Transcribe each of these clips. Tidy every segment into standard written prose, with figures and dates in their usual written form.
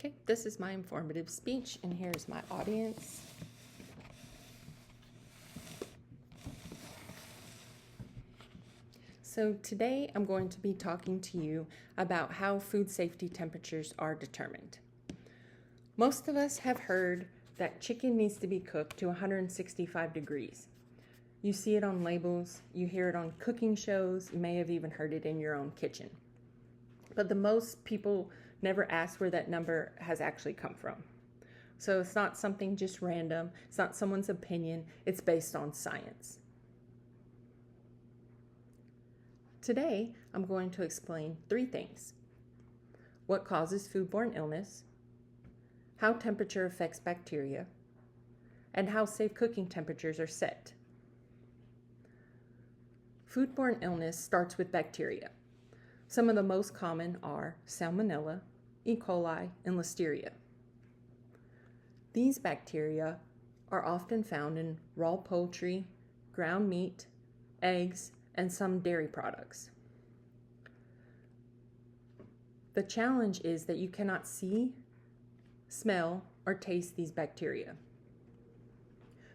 Okay, this is my informative speech, and here's my audience. So today I'm going to be talking to you about how food safety temperatures are determined. Most of us have heard that chicken needs to be cooked to 165 degrees. You see it on labels, you hear it on cooking shows, you may have even heard it in your own kitchen. But the most people never ask where that number has actually come from. So it's not something just random, it's not someone's opinion, it's based on science. Today, I'm going to explain 3 things: what causes foodborne illness, how temperature affects bacteria, and how safe cooking temperatures are set. Foodborne illness starts with bacteria. Some of the most common are Salmonella, E. coli, and Listeria. These bacteria are often found in raw poultry, ground meat, eggs, and some dairy products. The challenge is that you cannot see, smell, or taste these bacteria.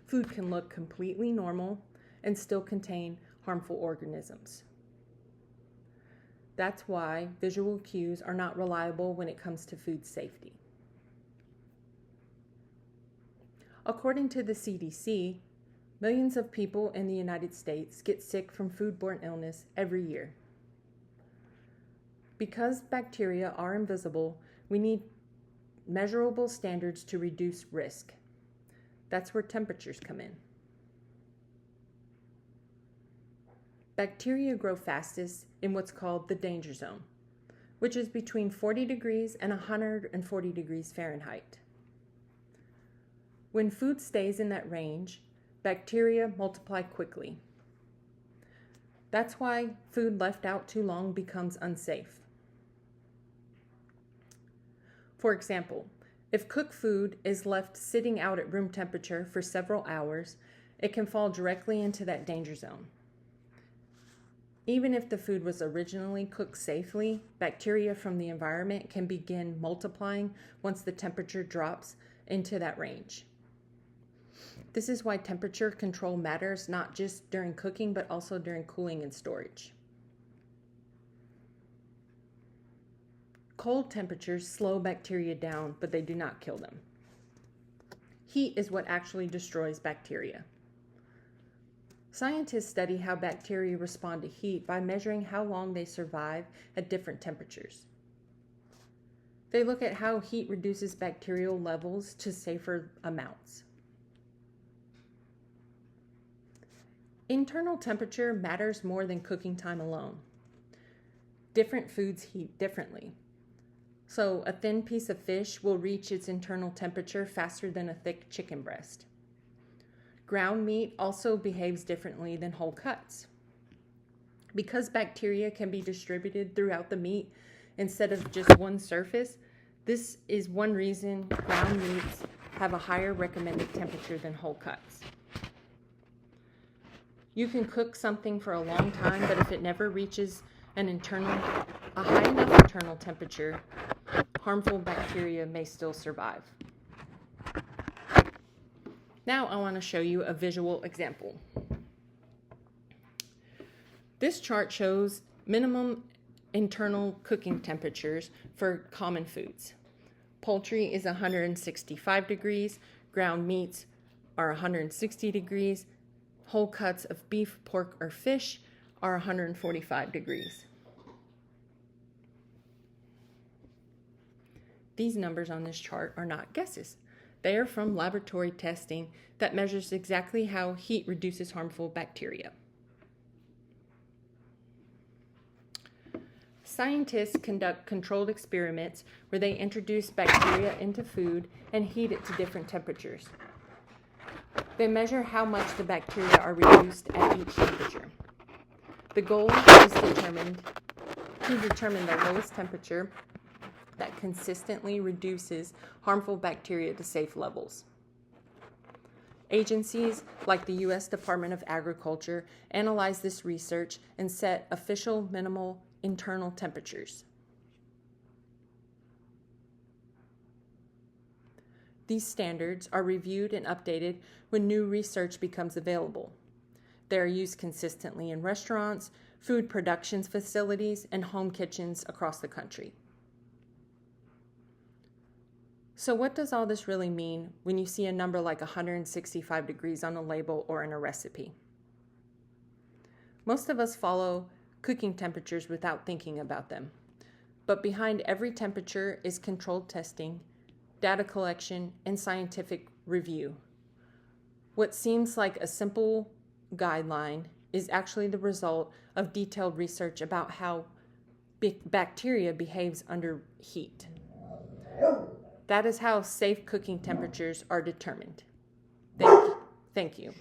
Food can look completely normal and still contain harmful organisms. That's why visual cues are not reliable when it comes to food safety. According to the CDC, millions of people in the United States get sick from foodborne illness every year. Because bacteria are invisible, we need measurable standards to reduce risk. That's where temperatures come in. Bacteria grow fastest in what's called the danger zone, which is between 40 degrees and 140 degrees Fahrenheit. When food stays in that range, bacteria multiply quickly. That's why food left out too long becomes unsafe. For example, if cooked food is left sitting out at room temperature for several hours, it can fall directly into that danger zone. Even if the food was originally cooked safely, bacteria from the environment can begin multiplying once the temperature drops into that range. This is why temperature control matters not just during cooking, but also during cooling and storage. Cold temperatures slow bacteria down, but they do not kill them. Heat is what actually destroys bacteria. Scientists study how bacteria respond to heat by measuring how long they survive at different temperatures. They look at how heat reduces bacterial levels to safer amounts. Internal temperature matters more than cooking time alone. Different foods heat differently. So a thin piece of fish will reach its internal temperature faster than a thick chicken breast. Ground meat also behaves differently than whole cuts. Because bacteria can be distributed throughout the meat instead of just one surface, this is one reason ground meats have a higher recommended temperature than whole cuts. You can cook something for a long time, but if it never reaches a high enough internal temperature, harmful bacteria may still survive. Now I want to show you a visual example. This chart shows minimum internal cooking temperatures for common foods. Poultry is 165 degrees, ground meats are 160 degrees, whole cuts of beef, pork, or fish are 145 degrees. These numbers on this chart are not guesses. They are from laboratory testing that measures exactly how heat reduces harmful bacteria. Scientists conduct controlled experiments where they introduce bacteria into food and heat it to different temperatures. They measure how much the bacteria are reduced at each temperature. The goal is to determine the lowest temperature that consistently reduces harmful bacteria to safe levels. Agencies like the U.S. Department of Agriculture analyze this research and set official minimal internal temperatures. These standards are reviewed and updated when new research becomes available. They are used consistently in restaurants, food production facilities, and home kitchens across the country. So what does all this really mean when you see a number like 165 degrees on a label or in a recipe? Most of us follow cooking temperatures without thinking about them. But behind every temperature is controlled testing, data collection, and scientific review. What seems like a simple guideline is actually the result of detailed research about how bacteria behaves under heat. That is how safe cooking temperatures are determined. Thank you.